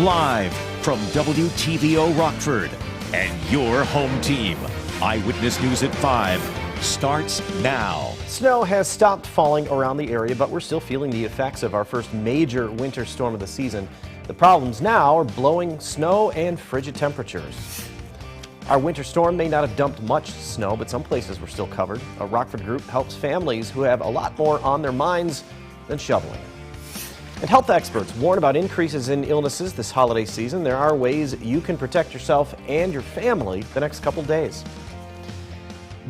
live from WTVO Rockford and your home team. Eyewitness News at 5 starts now. Snow has stopped falling around the area, but we're still feeling the effects of our first major winter storm of the season. The problems now are blowing snow and frigid temperatures. Our winter storm may not have dumped much snow, but some places were still covered. A Rockford group helps families who have a lot more on their minds than shoveling. And health experts warn about increases in illnesses this holiday season. There are ways you can protect yourself and your family the next couple days.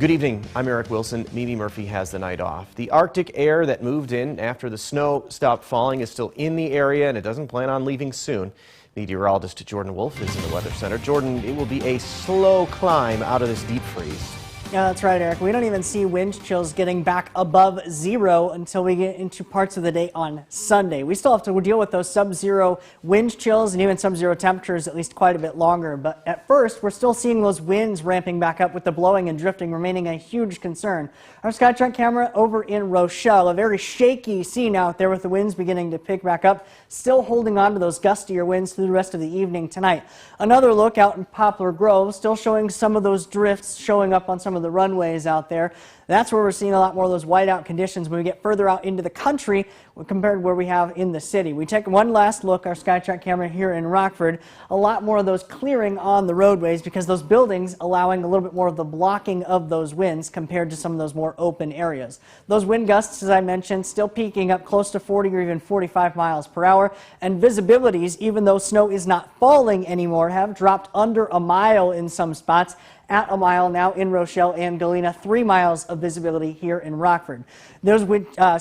Good evening, I'm Eric Wilson. Mimi Murphy has the night off. The Arctic air that moved in after the snow stopped falling is still in the area, and it doesn't plan on leaving soon. Meteorologist Jordan Wolf is in the Weather Center. Jordan, it will be a slow climb out of this deep freeze. Yeah, that's right, Eric. We don't even see wind chills getting back above zero until we get into parts of the day on Sunday. We still have to deal with those sub-zero wind chills and even sub-zero temperatures at least quite a bit longer. But at first, we're still seeing those winds ramping back up, with the blowing and drifting remaining a huge concern. Our Skytrack camera over in Rochelle, a very shaky scene out there with the winds beginning to pick back up, still holding on to those gustier winds through the rest of the evening tonight. Another look out in Poplar Grove, still showing some of those drifts showing up on some of the runways out there. That's where we're seeing a lot more of those whiteout conditions when we get further out into the country compared to where we have in the city. We take one last look, our Skytrack camera here in Rockford, a lot more of those clearing on the roadways because those buildings allowing a little bit more of the blocking of those winds compared to some of those more open areas. Those wind gusts, as I mentioned, still peaking up close to 40 or even 45 miles per hour, and visibilities, even though snow is not falling anymore, have dropped under a mile in some spots. At a mile now in Rochelle and Galena, 3 miles of visibility here in Rockford. Those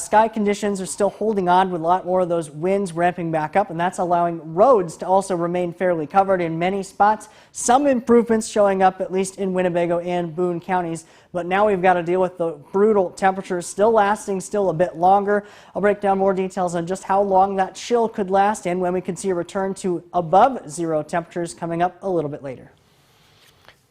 sky conditions are still holding on with a lot more of those winds ramping back up, and that's allowing roads to also remain fairly covered in many spots. Some improvements showing up, at least in Winnebago and Boone counties, but now we've got to deal with the brutal temperatures still lasting still a bit longer. I'll break down more details on just how long that chill could last and when we could see a return to above zero temperatures coming up a little bit later.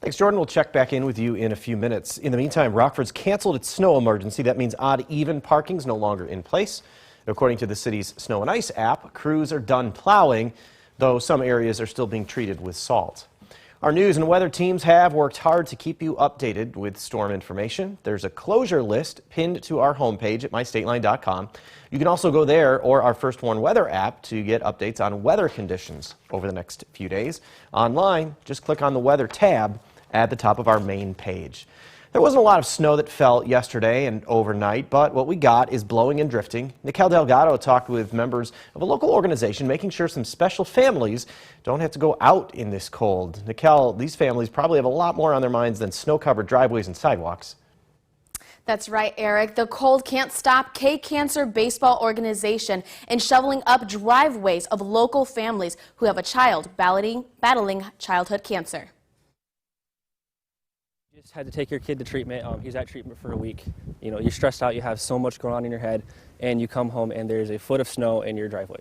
Thanks, Jordan. We'll check back in with you in a few minutes. In the meantime, Rockford's canceled its snow emergency. That means odd-even parking's no longer in place. According to the city's Snow and Ice app, crews are done plowing, though some areas are still being treated with salt. Our news and weather teams have worked hard to keep you updated with storm information. There's a closure list pinned to our homepage at mystateline.com. You can also go there or our First Warn Weather app to get updates on weather conditions over the next few days. Online, just click on the Weather tab at the top of our main page. There wasn't a lot of snow that fell yesterday and overnight, but what we got is blowing and drifting. Nikel Delgado talked with members of a local organization making sure some special families don't have to go out in this cold. Nikel, these families probably have a lot more on their minds than snow-covered driveways and sidewalks. That's right, Eric. The cold can't stop K Cancer Baseball Organization in shoveling up driveways of local families who have a child battling childhood cancer. You just had to take your kid to treatment. He's at treatment for a week. You know, you're stressed out, you have so much going on in your head, and you come home and there's a foot of snow in your driveway.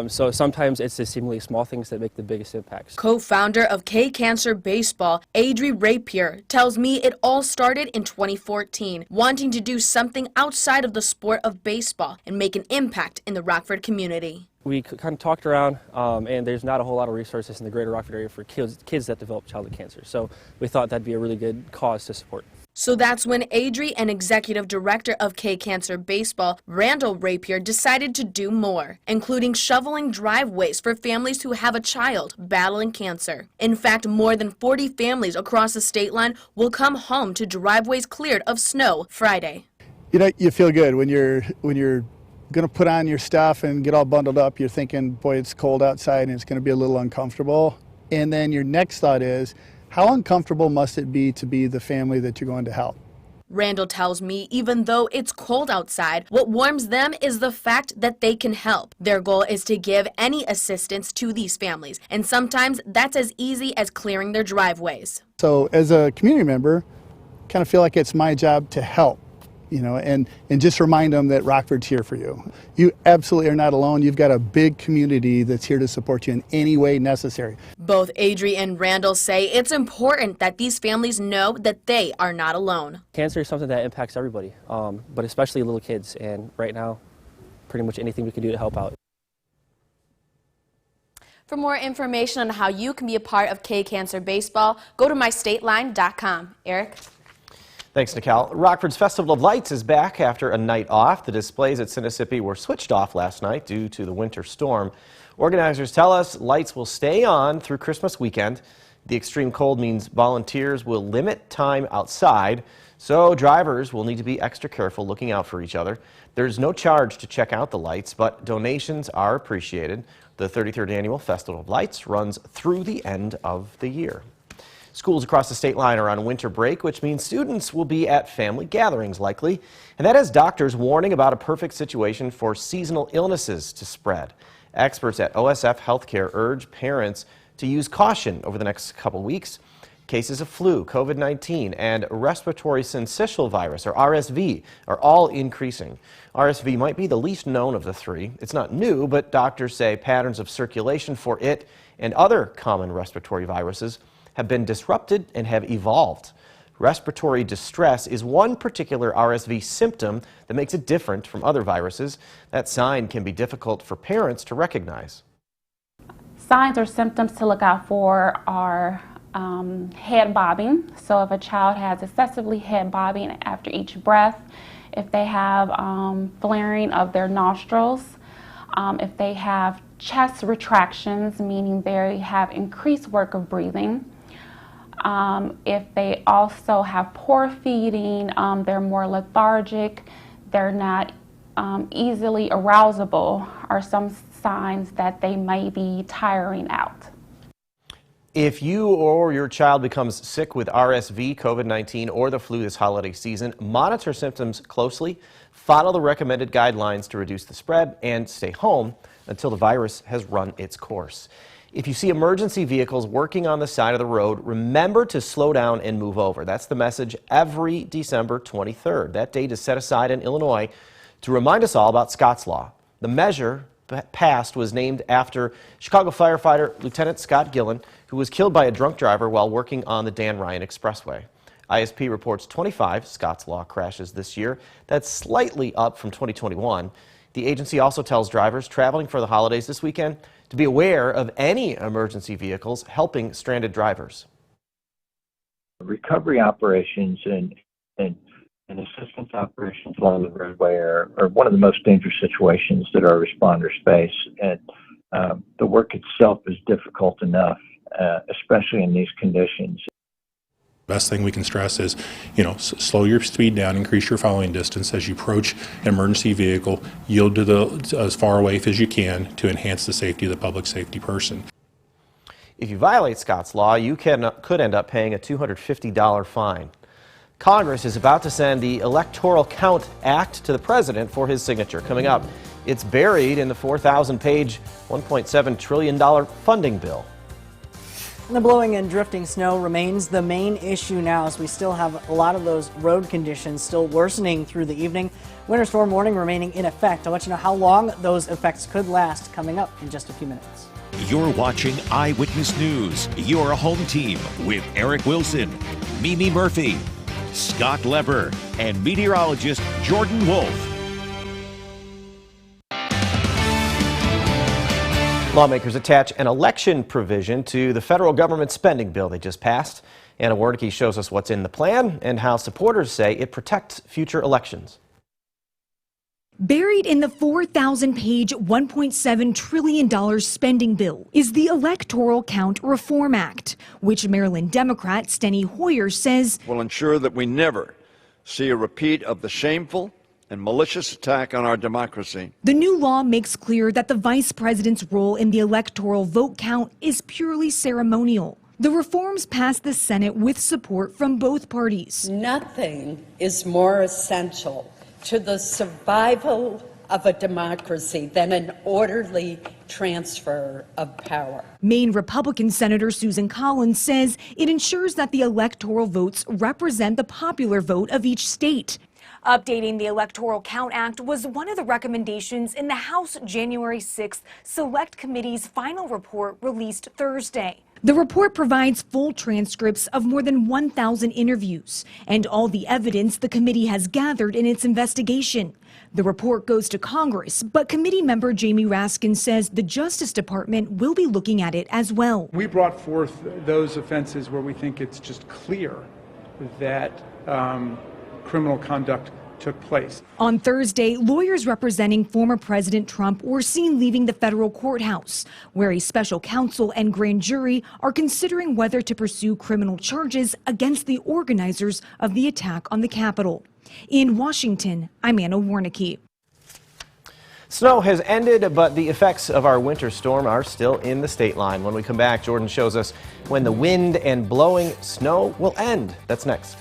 So sometimes it's the seemingly small things that make the biggest impacts. Co-founder of K Cancer Baseball, Adri Rapier, tells me it all started in 2014, wanting to do something outside of the sport of baseball and make an impact in the Rockford community. We kind of talked around, and there's not a whole lot of resources in the greater Rockford area for kids that develop childhood cancer. So we thought that'd be a really good cause to support. So that's when Adri and executive director of K Cancer Baseball, Randall Rapier, decided to do more, including shoveling driveways for families who have a child battling cancer. In fact, more than 40 families across the state line will come home to driveways cleared of snow Friday. You know, you feel good when you're going to put on your stuff and get all bundled up. You're thinking, boy, it's cold outside and it's going to be a little uncomfortable. And then your next thought is, how uncomfortable must it be to be the family that you're going to help? Randall tells me even though it's cold outside, what warms them is the fact that they can help. Their goal is to give any assistance to these families, and sometimes that's as easy as clearing their driveways. So as a community member, I kind of feel like it's my job to help, you know, and just remind them that Rockford's here for you. You absolutely are not alone. You've got a big community that's here to support you in any way necessary. Both Adri and Randall say it's important that these families know that they are not alone. Cancer is something that impacts everybody, but especially little kids. And right now, pretty much anything we can do to help out. For more information on how you can be a part of K-Cancer Baseball, go to mystateline.com. Eric? Thanks, Nicole. Rockford's Festival of Lights is back after a night off. The displays at Sinisippi were switched off last night due to the winter storm. Organizers tell us lights will stay on through Christmas weekend. The extreme cold means volunteers will limit time outside, so drivers will need to be extra careful looking out for each other. There's no charge to check out the lights, but donations are appreciated. The 33rd Annual Festival of Lights runs through the end of the year. Schools across the state line are on winter break, which means students will be at family gatherings likely. And that has doctors warning about a perfect situation for seasonal illnesses to spread. Experts at OSF Healthcare urge parents to use caution over the next couple weeks. Cases of flu, COVID-19, and respiratory syncytial virus, or RSV, are all increasing. RSV might be the least known of the three. It's not new, but doctors say patterns of circulation for it and other common respiratory viruses have been disrupted and have evolved. Respiratory distress is one particular RSV symptom that makes it different from other viruses. That sign can be difficult for parents to recognize. Signs or symptoms to look out for are head bobbing. So if a child has excessively head bobbing after each breath, if they have flaring of their nostrils, if they have chest retractions, meaning they have increased work of breathing, if they also have poor feeding, they're more lethargic, they're not easily arousable, are some signs that they may be tiring out. If you or your child becomes sick with RSV, COVID-19, or the flu this holiday season, monitor symptoms closely, follow the recommended guidelines to reduce the spread, and stay home until the virus has run its course. If you see emergency vehicles working on the side of the road, remember to slow down and move over. That's the message every December 23rd. That date is set aside in Illinois to remind us all about Scott's Law. The measure passed was named after Chicago firefighter Lieutenant Scott Gillen, who was killed by a drunk driver while working on the Dan Ryan Expressway. ISP reports 25 Scott's Law crashes this year. That's slightly up from 2021. The agency also tells drivers traveling for the holidays this weekend to be aware of any emergency vehicles helping stranded drivers. Recovery operations and assistance operations along the roadway are one of the most dangerous situations that our responders face. And the work itself is difficult enough, especially in these conditions. Best thing we can stress is, slow your speed down, increase your following distance as you approach an emergency vehicle, yield to as far away as you can to enhance the safety of the public safety person. If you violate Scott's Law, you could end up paying a $250 fine. Congress is about to send the Electoral Count Act to the president for his signature. Coming up, it's buried in the 4,000-page, $1.7 trillion funding bill. And the blowing and drifting snow remains the main issue now, as we still have a lot of those road conditions still worsening through the evening. Winter storm warning remaining in effect. I'll let you know how long those effects could last coming up in just a few minutes. You're watching Eyewitness News, your home team with Eric Wilson, Mimi Murphy, Scott Leber, and meteorologist Jordan Wolf. Lawmakers attach an election provision to the federal government spending bill they just passed. Anna Warnicki shows us what's in the plan and how supporters say it protects future elections. Buried in the 4,000-page, $1.7 trillion spending bill is the Electoral Count Reform Act, which Maryland Democrat Steny Hoyer says will ensure that we never see a repeat of the shameful and malicious attack on our democracy. The new law makes clear that the vice president's role in the electoral vote count is purely ceremonial. The reforms passed the Senate with support from both parties. Nothing is more essential to the survival of a democracy than an orderly transfer of power. Maine Republican Senator Susan Collins says it ensures that the electoral votes represent the popular vote of each state. Updating the Electoral Count Act was one of the recommendations in the House January 6th Select Committee's final report released Thursday. The report provides full transcripts of more than 1,000 interviews and all the evidence the committee has gathered in its investigation. The report goes to Congress, but committee member Jamie Raskin says the Justice Department will be looking at it as well. We brought forth those offenses where we think it's just clear that criminal conduct took place. On Thursday, lawyers representing former President Trump were seen leaving the federal courthouse, where a special counsel and grand jury are considering whether to pursue criminal charges against the organizers of the attack on the Capitol. In Washington, I'm Anna Warnicki. Snow has ended, but the effects of our winter storm are still in the state line. When we come back, Jordan shows us when the wind and blowing snow will end. That's next.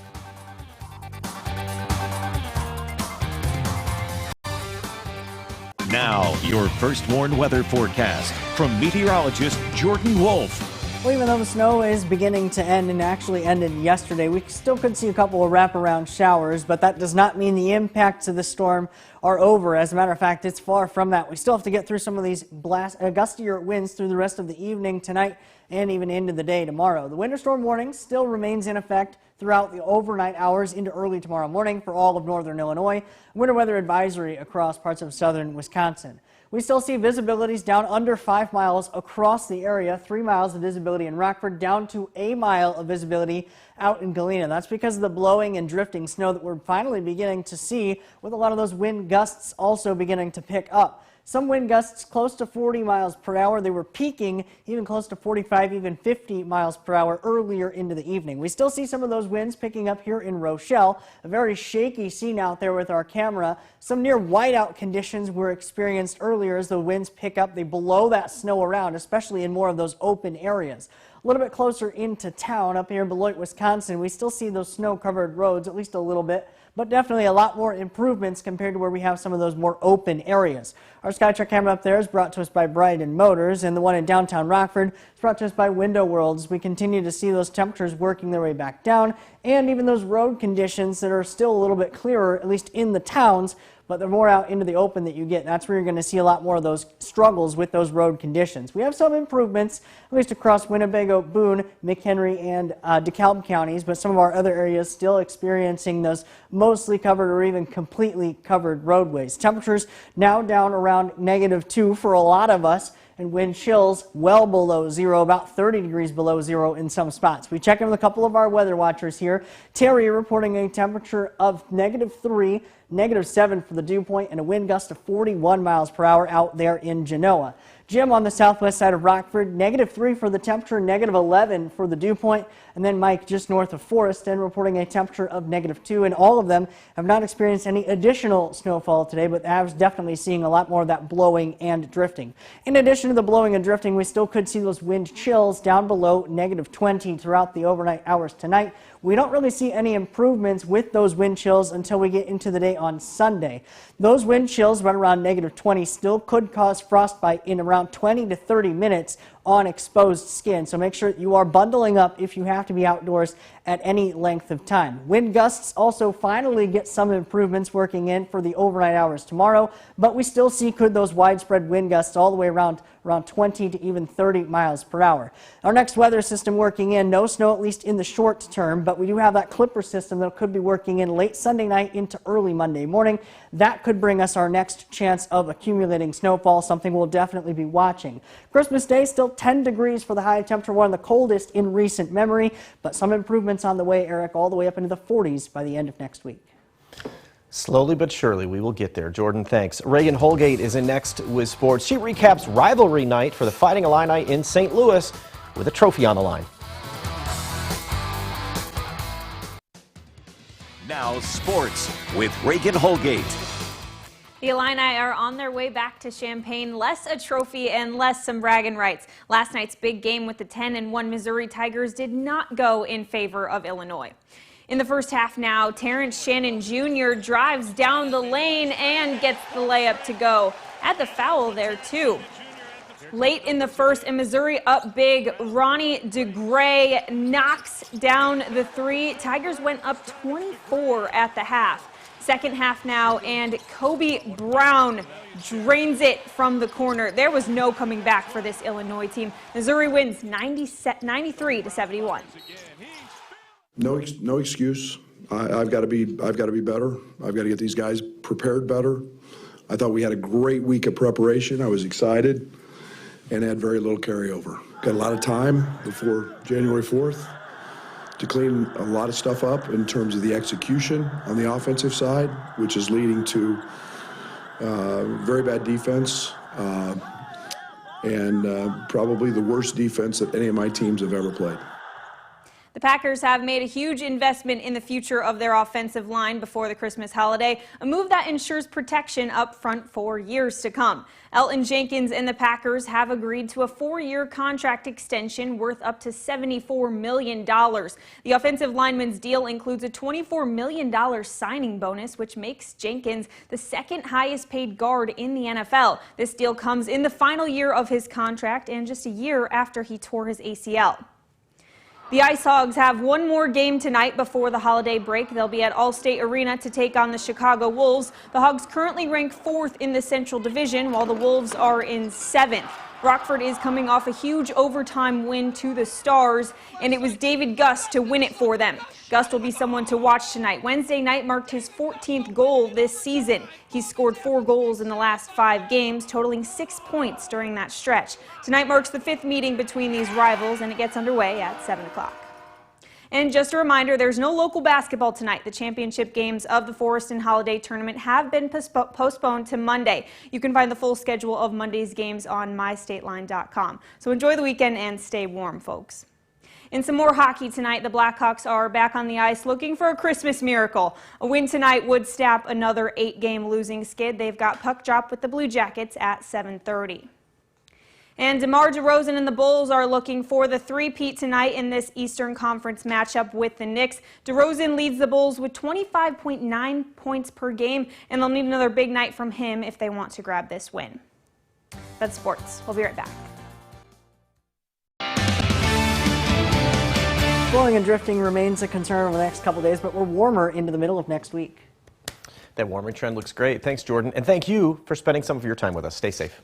Now, your first warned weather forecast from meteorologist Jordan Wolf. Well, even though the snow is beginning to end and actually ended yesterday, we still could see a couple of wraparound showers, but that does not mean the impacts of the storm are over. As a matter of fact, it's far from that. We still have to get through some of these gustier winds through the rest of the evening tonight and even into the day tomorrow. The winter storm warning still remains in effect throughout the overnight hours into early tomorrow morning for all of northern Illinois. Winter weather advisory across parts of southern Wisconsin. We still see visibilities down under 5 miles across the area, 3 miles of visibility in Rockford, down to a mile of visibility out in Galena. That's because of the blowing and drifting snow that we're finally beginning to see, with a lot of those wind gusts also beginning to pick up. Some wind gusts close to 40 miles per hour. They were peaking even close to 45, even 50 miles per hour earlier into the evening. We still see some of those winds picking up here in Rochelle. A very shaky scene out there with our camera. Some near whiteout conditions were experienced earlier as the winds pick up. They blow that snow around, especially in more of those open areas. A little bit closer into town up here in Beloit, Wisconsin, we still see those snow-covered roads, at least a little bit, but definitely a lot more improvements compared to where we have some of those more open areas. Our Skytrack camera up there is brought to us by Bryden Motors, and the one in downtown Rockford is brought to us by Window Worlds. We continue to see those temperatures working their way back down, and even those road conditions that are still a little bit clearer, at least in the towns, but they're more out into the open that you get. That's where you're going to see a lot more of those struggles with those road conditions. We have some improvements, at least across Winnebago, Boone, McHenry, and DeKalb counties, but some of our other areas still experiencing those mostly covered or even completely covered roadways. Temperatures now down around -2 for a lot of us, and wind chills well below zero, about 30 degrees below zero in some spots. We check in with a couple of our weather watchers here. Terry reporting a temperature of -3, -7 for the dew point, and a wind gust of 41 miles per hour out there in Genoa. Jim on the southwest side of Rockford, -3 for the temperature, -11 for the dew point, and then Mike just north of Forreston reporting a temperature of -2, and all of them have not experienced any additional snowfall today, but I was definitely seeing a lot more of that blowing and drifting. In addition to the blowing and drifting, we still could see those wind chills down below -20 throughout the overnight hours tonight. We don't really see any improvements with those wind chills until we get into the day on Sunday. Those wind chills run around -20 still could cause frostbite in around 20 to 30 minutes on exposed skin. So make sure that you are bundling up if you have to be outdoors at any length of time. Wind gusts also finally get some improvements working in for the overnight hours tomorrow, but we still see those widespread wind gusts all the way around 20 to even 30 miles per hour. Our next weather system working in, no snow at least in the short term, but we do have that clipper system that could be working in late Sunday night into early Monday morning. That could bring us our next chance of accumulating snowfall, something we'll definitely be watching. Christmas Day still 10 degrees for the high temperature, one of the coldest in recent memory, but some improvements on the way, Eric, all the way up into the 40s by the end of next week. Slowly but surely, we will get there. Jordan, thanks. Reagan Holgate is in next with sports. She recaps rivalry night for the Fighting Illini in St. Louis with a trophy on the line. Now sports with Reagan Holgate. The Illini are on their way back to Champaign, less a trophy and less some bragging rights. Last night's big game with the 10-1 Missouri Tigers did not go in favor of Illinois. In the first half now, Terrence Shannon Jr. drives down the lane and gets the layup to go. At the foul there, too. Late in the first, and Missouri up big. Ronnie DeGray knocks down the three. Tigers went up 24 at the half. Second half now, and Kobe Brown drains it from the corner. There was no coming back for this Illinois team. Missouri wins 93-71. No excuse. I've got to be better. I've got to get these guys prepared better. I thought we had a great week of preparation. I was excited and had very little carryover. Got a lot of time before January 4th to clean a lot of stuff up in terms of the execution on the offensive side, which is leading to very bad defense and probably the worst defense that any of my teams have ever played. The Packers have made a huge investment in the future of their offensive line before the Christmas holiday, a move that ensures protection up front for years to come. Elgton Jenkins and the Packers have agreed to a 4-year contract extension worth up to $74 million. The offensive lineman's deal includes a $24 million signing bonus, which makes Jenkins the second highest paid guard in the NFL. This deal comes in the final year of his contract and just a year after he tore his ACL. The Ice Hogs have one more game tonight before the holiday break. They'll be at Allstate Arena to take on the Chicago Wolves. The Hogs currently rank 4th in the Central Division, while the Wolves are in 7th. Rockford is coming off a huge overtime win to the Stars, and it was David Gust to win it for them. Gust will be someone to watch tonight. Wednesday night marked his 14th goal this season. He's scored 4 goals in the last 5 games, totaling 6 points during that stretch. Tonight marks the 5th meeting between these rivals, and it gets underway at 7 o'clock. And just a reminder, there's no local basketball tonight. The championship games of the Forest and Holiday Tournament have been postponed to Monday. You can find the full schedule of Monday's games on mystateline.com. So enjoy the weekend and stay warm, folks. In some more hockey tonight, the Blackhawks are back on the ice looking for a Christmas miracle. A win tonight would snap another 8-game losing skid. They've got puck drop with the Blue Jackets at 7:30. And DeMar DeRozan and the Bulls are looking for the three-peat tonight in this Eastern Conference matchup with the Knicks. DeRozan leads the Bulls with 25.9 points per game, and they'll need another big night from him if they want to grab this win. That's sports. We'll be right back. Blowing and drifting remains a concern over the next couple days, but we're warmer into the middle of next week. That warming trend looks great. Thanks, Jordan. And thank you for spending some of your time with us. Stay safe.